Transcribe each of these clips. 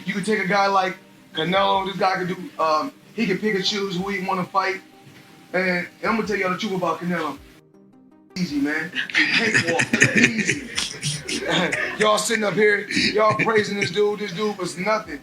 You could take a guy like Canelo. This guy could do. He can pick and choose who he want to fight. And I'm gonna tell y'all the truth about Canelo. Easy, man. Cakewalk, easy. Y'all sitting up here, y'all praising this dude. This dude was nothing.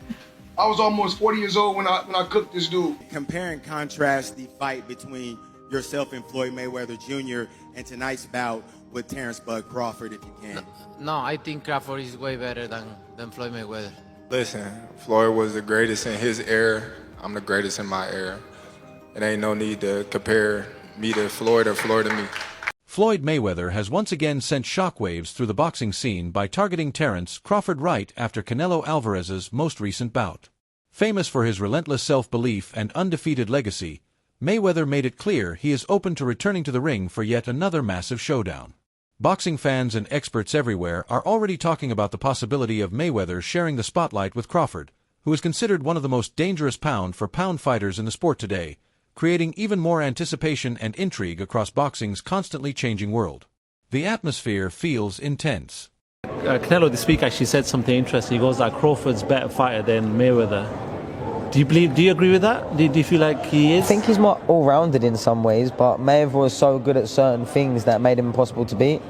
I was almost 40 years old when I cooked this dude. Compare and contrast the fight between yourself and Floyd Mayweather Jr. and tonight's bout with Terence Crawford, if you can. No, I think Crawford is way better than Floyd Mayweather. Listen, Floyd was the greatest in his era. I'm the greatest in my era. It ain't no need to compare me to Floyd or Floyd to me. Floyd Mayweather has once again sent shockwaves through the boxing scene by targeting Terence Crawford right after Canelo Alvarez's most recent bout. Famous for his relentless self-belief and undefeated legacy, Mayweather made it clear he is open to returning to the ring for yet another massive showdown. Boxing fans and experts everywhere are already talking about the possibility of Mayweather sharing the spotlight with Crawford, who is considered one of the most dangerous pound-for-pound fighters in the sport today, creating even more anticipation and intrigue across boxing's constantly changing world. The atmosphere feels intense. Canelo this week actually said something interesting. He goes that Crawford's a better fighter than Mayweather. Do you agree with that? Do you feel like he is? I think he's more all-rounded in some ways, but Mayweather was so good at certain things that made him impossible to beat.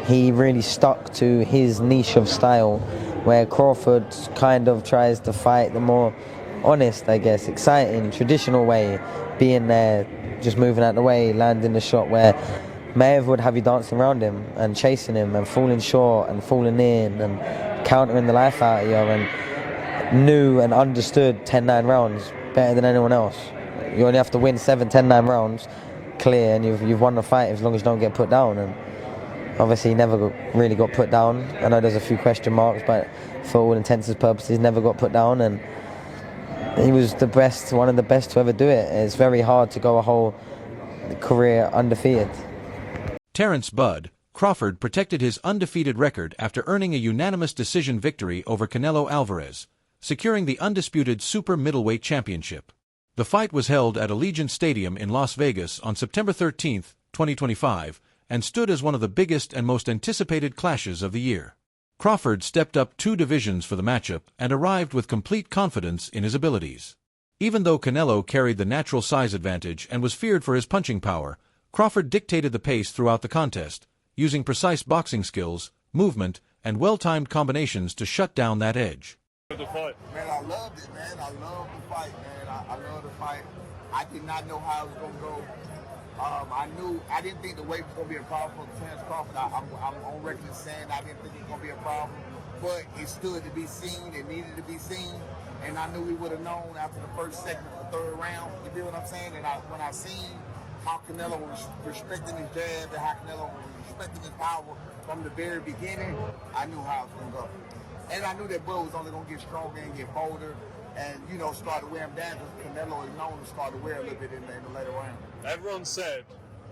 He really stuck to his niche of style, where Crawford kind of tries to fight the more honest, I guess, exciting, traditional way, being there, just moving out the way, landing the shot, where Mayweather would have you dancing around him and chasing him and falling short and falling in and countering the life out of you, and knew and understood 10-9 rounds better than anyone else. You only have to win 7-10-9 rounds clear, and you've won the fight as long as you don't get put down. And obviously he never really got put down. I know there's a few question marks, but for all intents and purposes never got put down, and he was the best, one of the best to ever do it. It's very hard to go a whole career undefeated. Terence "Bud" Crawford protected his undefeated record after earning a unanimous decision victory over Canelo Alvarez, securing the undisputed super middleweight championship. The fight was held at Allegiant Stadium in Las Vegas on September 13, 2025, and stood as one of the biggest and most anticipated clashes of the year. Crawford stepped up 2 divisions for the matchup and arrived with complete confidence in his abilities. Even though Canelo carried the natural size advantage and was feared for his punching power, Crawford dictated the pace throughout the contest, using precise boxing skills, movement, and well-timed combinations to shut down that edge. Man, I loved it, man. I loved the fight, man. I loved the fight. I did not know how it was going to go. I didn't think the weight was going to be a problem for Terence Crawford. I'm on record saying I didn't think it was going to be a problem, but it stood to be seen. It needed to be seen, and I knew we would have known after the first, second, or third round. You feel what I'm saying? And when I seen how Canelo was respecting his jab and how Canelo was respecting his power from the very beginning, I knew how it was going to go. And I knew that Bud was only going to get stronger and get bolder and, start to wear him down, because Canelo is known to start to wear a little bit in the later round. Everyone said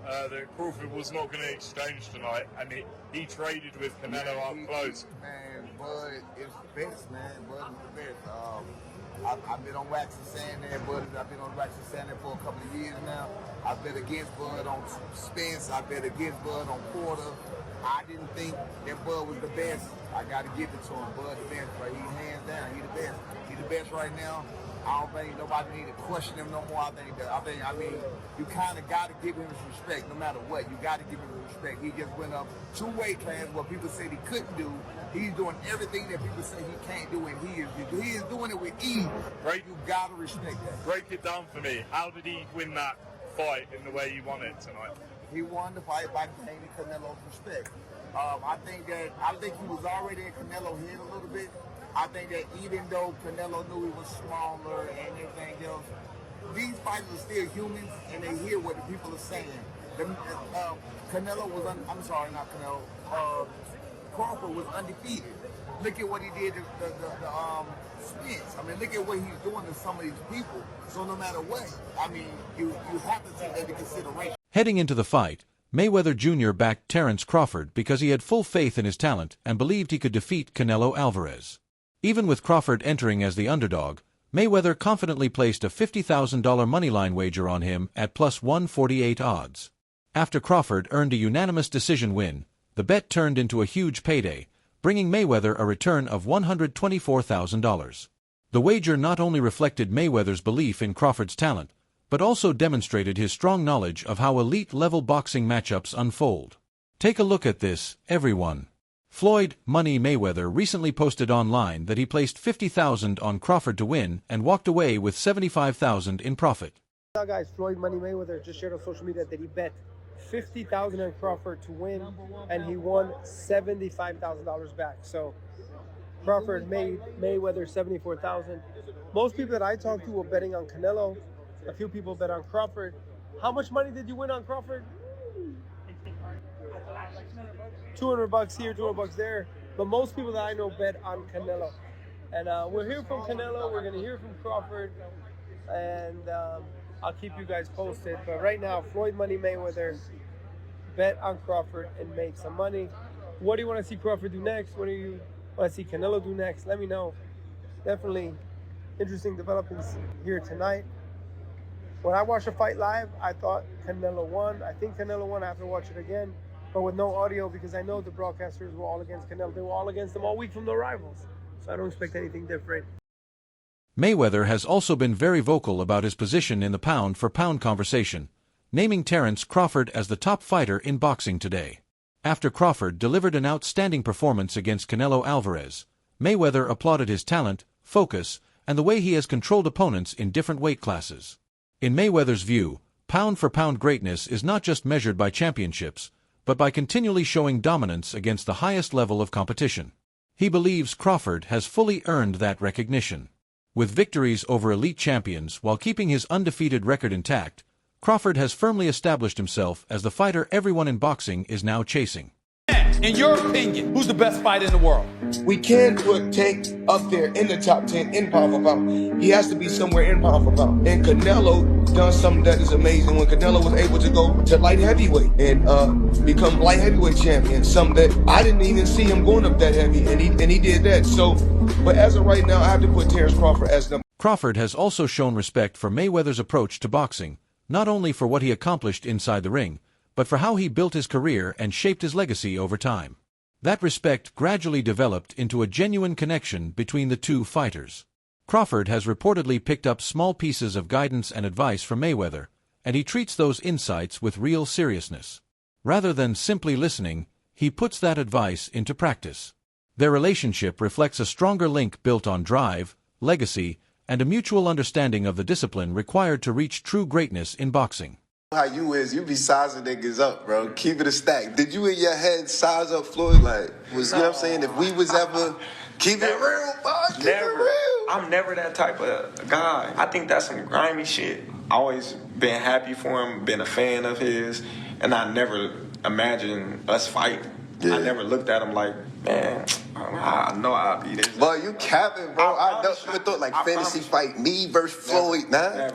that Crawford was not going to exchange tonight, and he traded with Canelo up close. Man, Bud is the best, man. Bud is the best. I've been on wax and saying that, Bud. I've been on wax and saying that for a couple of years now. I bet against Bud on Spence. I bet against Bud on Porter. I didn't think that Bud was the best. I got to give it to him. Bud the best, but he's hands down. He's the best. He's the best right now. I don't think nobody need to question him no more. I mean, you kind of got to give him his respect no matter what. You got to give him his respect. He just went up 2 weight classes what people said he couldn't do. He's doing everything that people say he can't do, and he is doing it with ease. Right. You got to respect that. Break it down for me. How did he win that fight in the way he won it tonight? He won the fight by gaining Canelo's respect. I think he was already in Canelo's head a little bit. I think that even though Canelo knew he was smaller and everything else, these fighters are still humans, and they hear what the people are saying. Canelo was, Crawford was undefeated. Look at what he did to Spence. I mean, look at what he's doing to some of these people. So no matter what, I mean, you have to take that into consideration. Heading into the fight, Mayweather Jr. backed Terence Crawford because he had full faith in his talent and believed he could defeat Canelo Alvarez. Even with Crawford entering as the underdog, Mayweather confidently placed a $50,000 moneyline wager on him at plus 148 odds. After Crawford earned a unanimous decision win, the bet turned into a huge payday, bringing Mayweather a return of $124,000. The wager not only reflected Mayweather's belief in Crawford's talent, but also demonstrated his strong knowledge of how elite-level boxing matchups unfold. Take a look at this, everyone. Floyd Money Mayweather recently posted online that he placed $50,000 on Crawford to win and walked away with $75,000 in profit. Now guys, Floyd Money Mayweather just shared on social media that he bet $50,000 on Crawford to win, and he won $75,000 back. So Crawford made Mayweather $74,000. Most people that I talked to were betting on Canelo. A few people bet on Crawford. How much money did you win on Crawford? $200 here, $200 there. But most people that I know bet on Canelo. And we'll hear from Canelo. We're going to hear from Crawford. And I'll keep you guys posted. But right now, Floyd Money Mayweather bet on Crawford and made some money. What do you want to see Crawford do next? What do you want to see Canelo do next? Let me know. Definitely interesting developments here tonight. When I watched the fight live, I thought Canelo won. I think Canelo won. I have to watch it again, but with no audio, because I know the broadcasters were all against Canelo. They were all against him all week from the rivals. So I don't expect anything different. Mayweather has also been very vocal about his position in the pound-for-pound conversation, naming Terence Crawford as the top fighter in boxing today. After Crawford delivered an outstanding performance against Canelo Alvarez, Mayweather applauded his talent, focus, and the way he has controlled opponents in different weight classes. In Mayweather's view, pound-for-pound greatness is not just measured by championships, but by continually showing dominance against the highest level of competition. He believes Crawford has fully earned that recognition. With victories over elite champions while keeping his undefeated record intact, Crawford has firmly established himself as the fighter everyone in boxing is now chasing. In your opinion, who's the best fighter in the world? We can put Tank up there in the top 10 in pound for pound. He has to be somewhere in pound for pound. And Canelo done something that is amazing when Canelo was able to go to light heavyweight and become light heavyweight champion. Something that I didn't even see him going up that heavy, and he did that. So, but as of right now, I have to put Terence Crawford as number. Crawford has also shown respect for Mayweather's approach to boxing, not only for what he accomplished inside the ring, but for how he built his career and shaped his legacy over time. That respect gradually developed into a genuine connection between the two fighters. Crawford has reportedly picked up small pieces of guidance and advice from Mayweather, and he treats those insights with real seriousness. Rather than simply listening, he puts that advice into practice. Their relationship reflects a stronger link built on drive, legacy, and a mutual understanding of the discipline required to reach true greatness in boxing. How you is, you be sizing niggas up, bro. Keep it a stack. Did you in your head size up Floyd? Like, you know what I'm saying? If we was ever, keep it real, bro. Keep it real. I'm never that type of guy. I think that's some grimy shit. I always been happy for him, been a fan of his, and I never imagined us fighting. Yeah. I never looked at him like, man, I know I'll be this. But you capping, bro. I never thought like fantasy fight me versus Floyd, nah.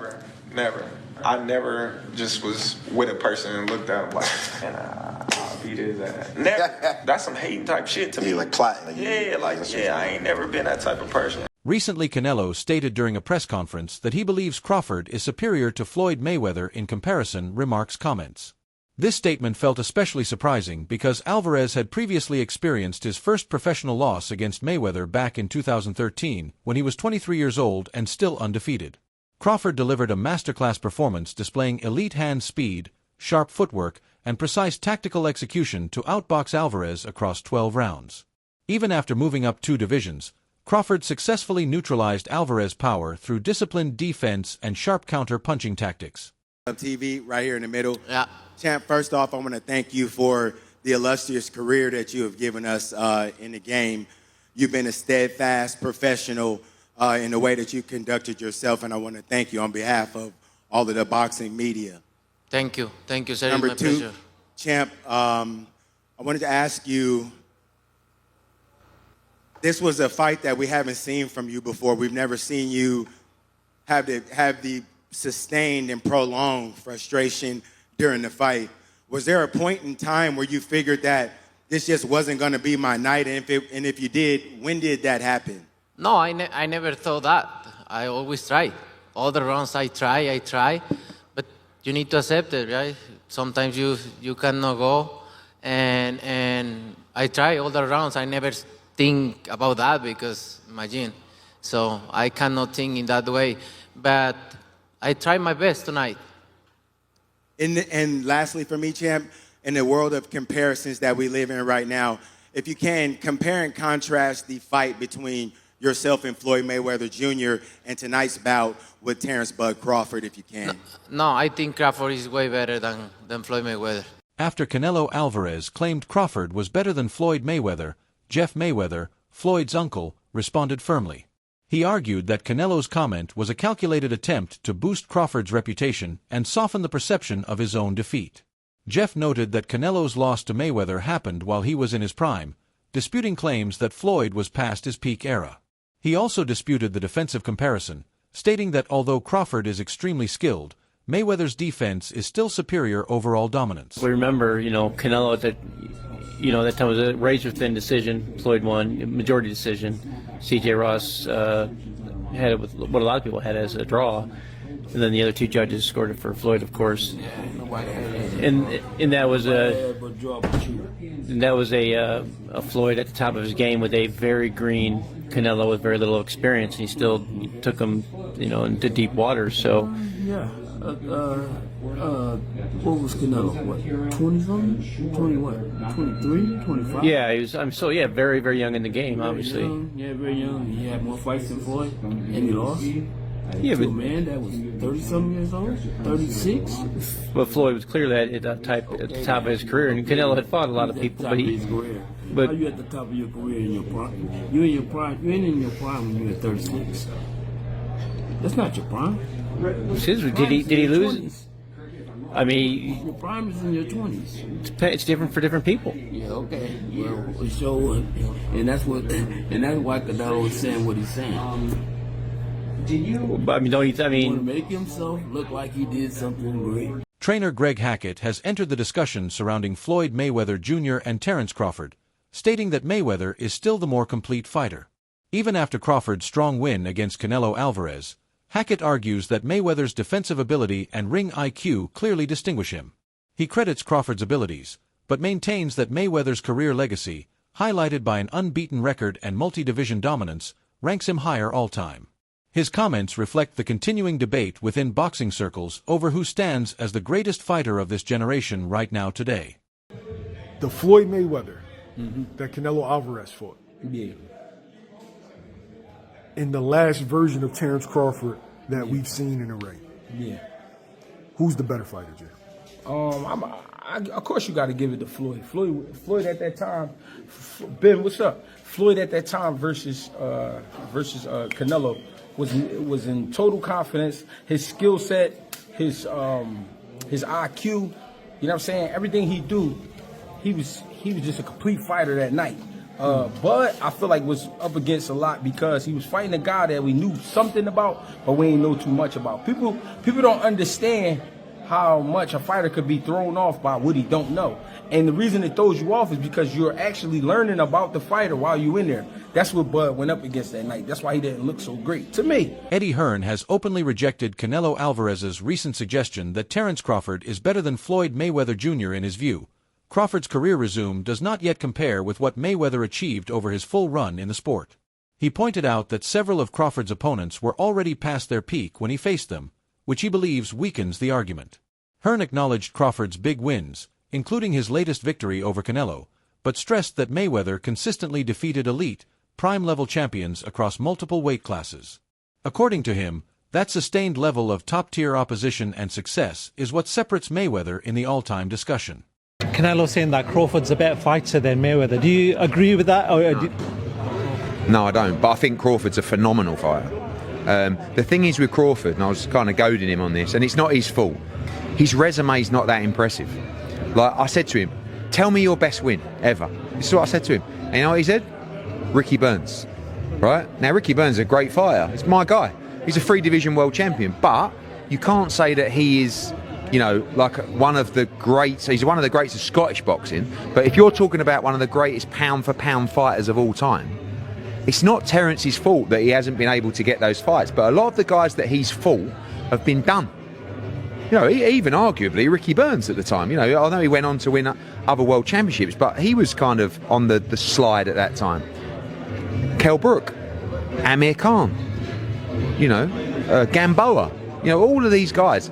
Never. I never just was with a person and looked at him like, man, I'll beat his ass. Never. That's some hating type shit to me. Like plotting. I ain't never been that type of person. Recently, Canelo stated during a press conference that he believes Crawford is superior to Floyd Mayweather in comparison, remarks comments. This statement felt especially surprising because Alvarez had previously experienced his first professional loss against Mayweather back in 2013 when he was 23 years old and still undefeated. Crawford delivered a masterclass performance displaying elite hand speed, sharp footwork, and precise tactical execution to outbox Alvarez across 12 rounds. Even after moving up 2 divisions, Crawford successfully neutralized Alvarez's power through disciplined defense and sharp counter-punching tactics. TV right here in the middle. Yeah. Champ, first off, I want to thank you for the illustrious career that you have given us in the game. You've been a steadfast professional in the way that you conducted yourself, and I want to thank you on behalf of all of the boxing media. Thank you, sir. Number my 2, pleasure. Champ, I wanted to ask you, this was a fight that we haven't seen from you before. We've never seen you have the sustained and prolonged frustration during the fight. Was there a point in time where you figured that this just wasn't going to be my night, and if you did, when did that happen? No, I never thought that. I always try. All the rounds I try, but you need to accept it, right? Sometimes you cannot go, and I try all the rounds. I never think about that because imagine. So I cannot think in that way. But I try my best tonight. And lastly, for me, champ, in the world of comparisons that we live in right now, if you can, compare and contrast the fight between yourself and Floyd Mayweather Jr. and tonight's bout with Terence "Bud" Crawford, if you can. No, I think Crawford is way better than Floyd Mayweather. After Canelo Alvarez claimed Crawford was better than Floyd Mayweather, Jeff Mayweather, Floyd's uncle, responded firmly. He argued that Canelo's comment was a calculated attempt to boost Crawford's reputation and soften the perception of his own defeat. Jeff noted that Canelo's loss to Mayweather happened while he was in his prime, disputing claims that Floyd was past his peak era. He also disputed the defensive comparison, stating that although Crawford is extremely skilled, Mayweather's defense is still superior overall dominance. We remember, Canelo at that time was a razor-thin decision. Floyd won, majority decision. C.J. Ross had it with what a lot of people had as a draw. And then the other two judges scored it for Floyd, of course. And that was a Floyd at the top of his game with a very green Canelo with very little experience, and he still took him, into deep waters. So yeah, what was Canelo? What, 20-something? 20 what? 23, 25? Yeah, he was. Very, very young in the game, obviously. Very young. He had more fights than Floyd, and he lost. Yeah, to a man that was 30-something years old, 36. But Floyd was clearly at the top of his career, and Canelo had fought a lot of people. How are you at the top of your career in your prime? You in your prime? You ain't in your prime when you're at 36. That's not your prime. Did he lose? I mean, your prime is in your 20s. It's different for different people. Yeah, okay. Well, so, and that's why Canelo is saying what he's saying. Want to make himself look like he did something great. Trainer Greg Hackett has entered the discussion surrounding Floyd Mayweather Jr. and Terence Crawford, stating that Mayweather is still the more complete fighter. Even after Crawford's strong win against Canelo Alvarez, Hackett argues that Mayweather's defensive ability and ring IQ clearly distinguish him. He credits Crawford's abilities, but maintains that Mayweather's career legacy, highlighted by an unbeaten record and multi-division dominance, ranks him higher all time. His comments reflect the continuing debate within boxing circles over who stands as the greatest fighter of this generation right now today. The Floyd Mayweather that Canelo Alvarez fought. Yeah. In the last version of Terence Crawford that we've seen in the ring. Yeah. Who's the better fighter, Jay? Of course you got to give it to Floyd. Floyd at that time, Ben, what's up? Floyd at that time versus Canelo was in total confidence. His skill set, his IQ, you know what I'm saying? Everything he do, he was just a complete fighter that night. But I feel like was up against a lot because he was fighting a guy that we knew something about, but we ain't know too much about. People don't understand how much a fighter could be thrown off by what he don't know. And the reason it throws you off is because you're actually learning about the fighter while you're in there. That's what Bud went up against that night. That's why he didn't look so great, to me. Eddie Hearn has openly rejected Canelo Alvarez's recent suggestion that Terence Crawford is better than Floyd Mayweather Jr. in his view. Crawford's career resume does not yet compare with what Mayweather achieved over his full run in the sport. He pointed out that several of Crawford's opponents were already past their peak when he faced them, which he believes weakens the argument. Hearn acknowledged Crawford's big wins, including his latest victory over Canelo, but stressed that Mayweather consistently defeated elite, prime-level champions across multiple weight classes. According to him, that sustained level of top-tier opposition and success is what separates Mayweather in the all-time discussion. Canelo saying that Crawford's a better fighter than Mayweather. Do you agree with that? No, I don't. But I think Crawford's a phenomenal fighter. The thing is with Crawford, and I was kind of goading him on this, and it's not his fault. His resume's not that impressive. Like I said to him, tell me your best win ever. This is what I said to him. And you know what he said? Ricky Burns. Right? Now, Ricky Burns is a great fighter. It's my guy. He's a 3-division world champion. But you can't say that he is, like one of the greats. He's one of the greats of Scottish boxing. But if you're talking about one of the greatest pound-for-pound fighters of all time, it's not Terence's fault that he hasn't been able to get those fights. But a lot of the guys that he's fought have been done. Even arguably Ricky Burns at the time. I know he went on to win other world championships, but he was kind of on the slide at that time. Kell Brook, Amir Khan, you know, Gamboa, you know, all of these guys.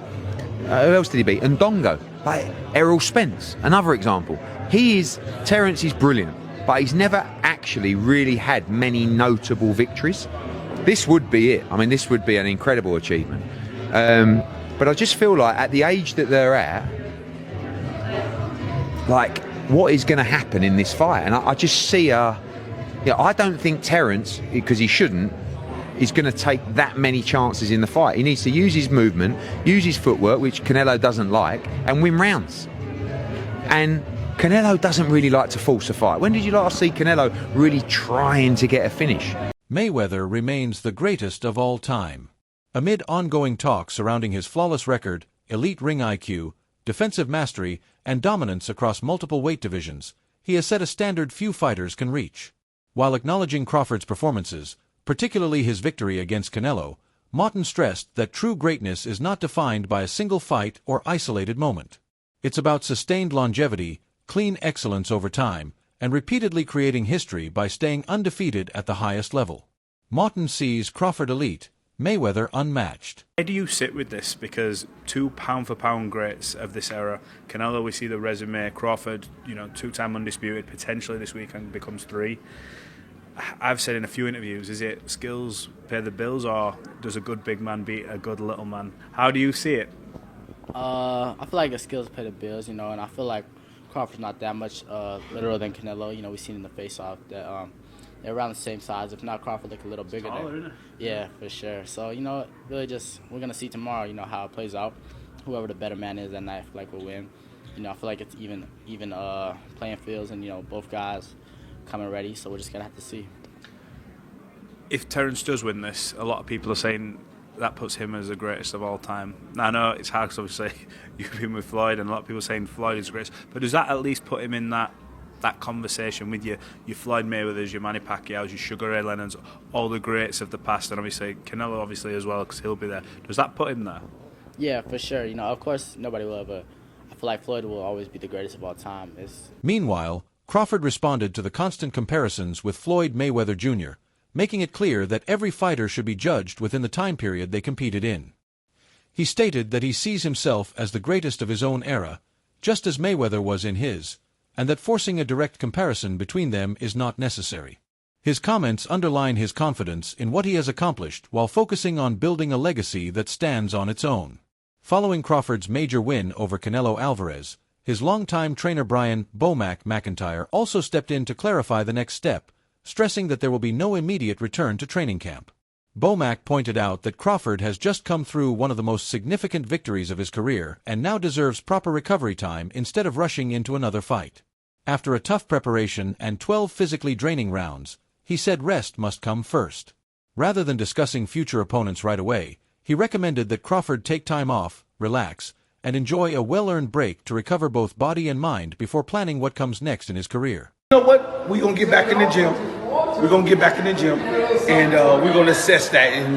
Who else did he beat? Ndongo, like Errol Spence, another example. Terence is brilliant, but he's never actually really had many notable victories. This would be it. I mean, this would be an incredible achievement. But I just feel like at the age that they're at, like, what is going to happen in this fight? And I just see I don't think Terence, because he shouldn't, is going to take that many chances in the fight. He needs to use his movement, use his footwork, which Canelo doesn't like, and win rounds. And Canelo doesn't really like to force a fight. When did you last see Canelo really trying to get a finish? Mayweather remains the greatest of all time. Amid ongoing talk surrounding his flawless record, elite ring IQ, defensive mastery, and dominance across multiple weight divisions, he has set a standard few fighters can reach. While acknowledging Crawford's performances, particularly his victory against Canelo, Moughton stressed that true greatness is not defined by a single fight or isolated moment. It's about sustained longevity, clean excellence over time, and repeatedly creating history by staying undefeated at the highest level. Moughton sees Crawford elite, Mayweather unmatched. Where do you sit with this? Because two pound-for-pound greats of this era, Canelo, we see the resume, Crawford, you know, two-time undisputed, potentially this weekend becomes 3. I've said in a few interviews, is it skills pay the bills, or does a good big man beat a good little man? How do you see it? I feel like the skills pay the bills, you know, and I feel like Crawford's not that much littler than Canelo. You know, we've seen in the face-off that they're around the same size. If not, Crawford look a little bigger. Taller, yeah, for sure. So, you know, really just we're going to see tomorrow, you know, how it plays out. Whoever the better man is that night, I feel like will win. You know, I feel like it's even playing fields, and, you know, both guys coming ready, so we're just going to have to see. If Terence does win this, a lot of people are saying that puts him as the greatest of all time. Now, I know it's hard because obviously you've been with Floyd, and a lot of people are saying Floyd is the greatest, but does that at least put him in that conversation with your Floyd Mayweathers, your Manny Pacquiao's, your Sugar Ray Leonards, all the greats of the past, and obviously Canelo obviously as well, because he'll be there. Does that put him there? Yeah, for sure. You know, of course, nobody will, but I feel like Floyd will always be the greatest of all time. Meanwhile, Crawford responded to the constant comparisons with Floyd Mayweather Jr., making it clear that every fighter should be judged within the time period they competed in. He stated that he sees himself as the greatest of his own era, just as Mayweather was in his, and that forcing a direct comparison between them is not necessary. His comments underline his confidence in what he has accomplished while focusing on building a legacy that stands on its own. Following Crawford's major win over Canelo Alvarez, his longtime trainer Brian "Bomac" McIntyre also stepped in to clarify the next step, stressing that there will be no immediate return to training camp. Bomac pointed out that Crawford has just come through one of the most significant victories of his career and now deserves proper recovery time instead of rushing into another fight. After a tough preparation and 12 physically draining rounds, he said rest must come first. Rather than discussing future opponents right away, he recommended that Crawford take time off, relax, and enjoy a well-earned break to recover both body and mind before planning what comes next in his career. You know what? We're going to get back in the gym. We're going to get back in the gym, and we're going to assess that. And,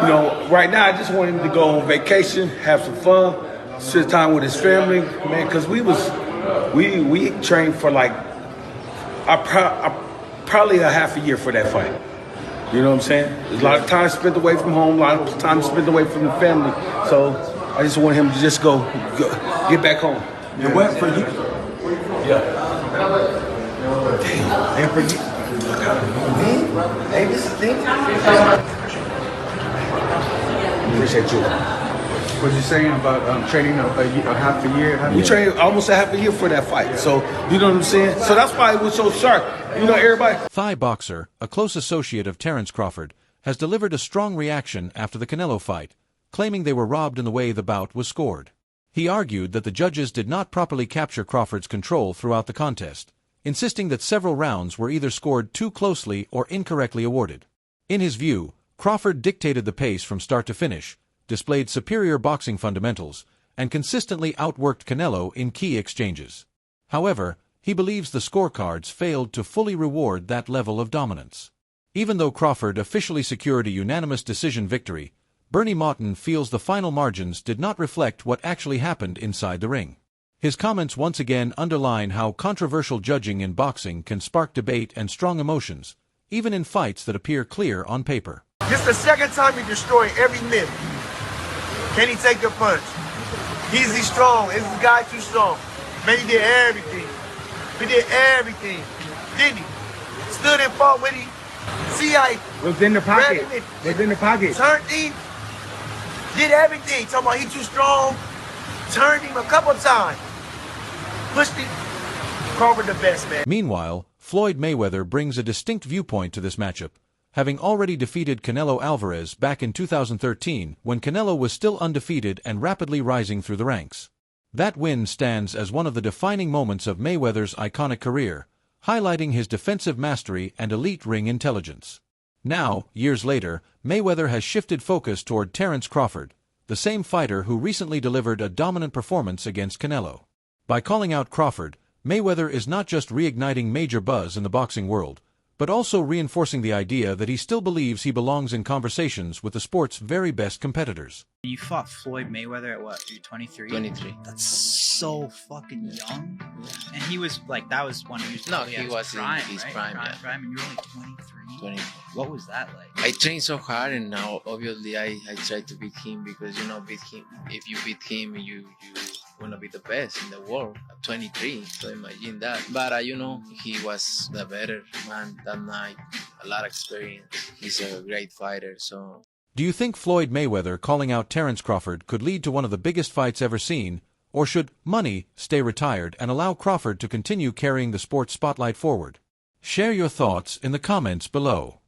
you know, right now I just want him to go on vacation, have some fun, spend time with his family, man, because we trained for like probably a half a year for that fight. You know what I'm saying? There's a lot of time spent away from home, a lot of time spent away from the family. So I just want him to just go get back home. And what for you? Yeah. And for you. Hey, this is thing. Appreciate you. What you saying about training a half a year? We trained almost a half a year for that fight. So, you know what I'm saying? So that's why it was so sharp. You know, everybody. Thai boxer, a close associate of Terence Crawford, has delivered a strong reaction after the Canelo fight, claiming they were robbed in the way the bout was scored. He argued that the judges did not properly capture Crawford's control throughout the contest, insisting that several rounds were either scored too closely or incorrectly awarded. In his view, Crawford dictated the pace from start to finish, displayed superior boxing fundamentals, and consistently outworked Canelo in key exchanges. However, he believes the scorecards failed to fully reward that level of dominance. Even though Crawford officially secured a unanimous decision victory, Bernie Moughton feels the final margins did not reflect what actually happened inside the ring. His comments once again underline how controversial judging in boxing can spark debate and strong emotions, even in fights that appear clear on paper. This is the second time he destroyed every myth. Can he take a punch? Is he strong? Is this guy too strong? Man, he did everything. He did everything. Didn't he? Stood and fought with him. See how he was in the pocket. Was in the pocket. Turned him. Did everything. Talking about he too strong. Turned him a couple times. Pushed him. Crawford the best, man. Meanwhile, Floyd Mayweather brings a distinct viewpoint to this matchup, having already defeated Canelo Alvarez back in 2013 when Canelo was still undefeated and rapidly rising through the ranks. That win stands as one of the defining moments of Mayweather's iconic career, highlighting his defensive mastery and elite ring intelligence. Now, years later, Mayweather has shifted focus toward Terence Crawford, the same fighter who recently delivered a dominant performance against Canelo. By calling out Crawford, Mayweather is not just reigniting major buzz in the boxing world, but also reinforcing the idea that he still believes he belongs in conversations with the sport's very best competitors. You fought Floyd Mayweather at what, 23? 23. That's so fucking young. And he was like, that was when he was probably he at was prime, in his right? prime, yeah. Prime, and you were only 23. 20. What was that like? I trained so hard, and now obviously I try to beat him because beat him. If you beat him, you wanna be the best in the world at 23. So imagine that. But he was the better man that night. A lot of experience. He's a great fighter. So. Do you think Floyd Mayweather calling out Terence Crawford could lead to one of the biggest fights ever seen, or should money stay retired and allow Crawford to continue carrying the sports spotlight forward? Share your thoughts in the comments below.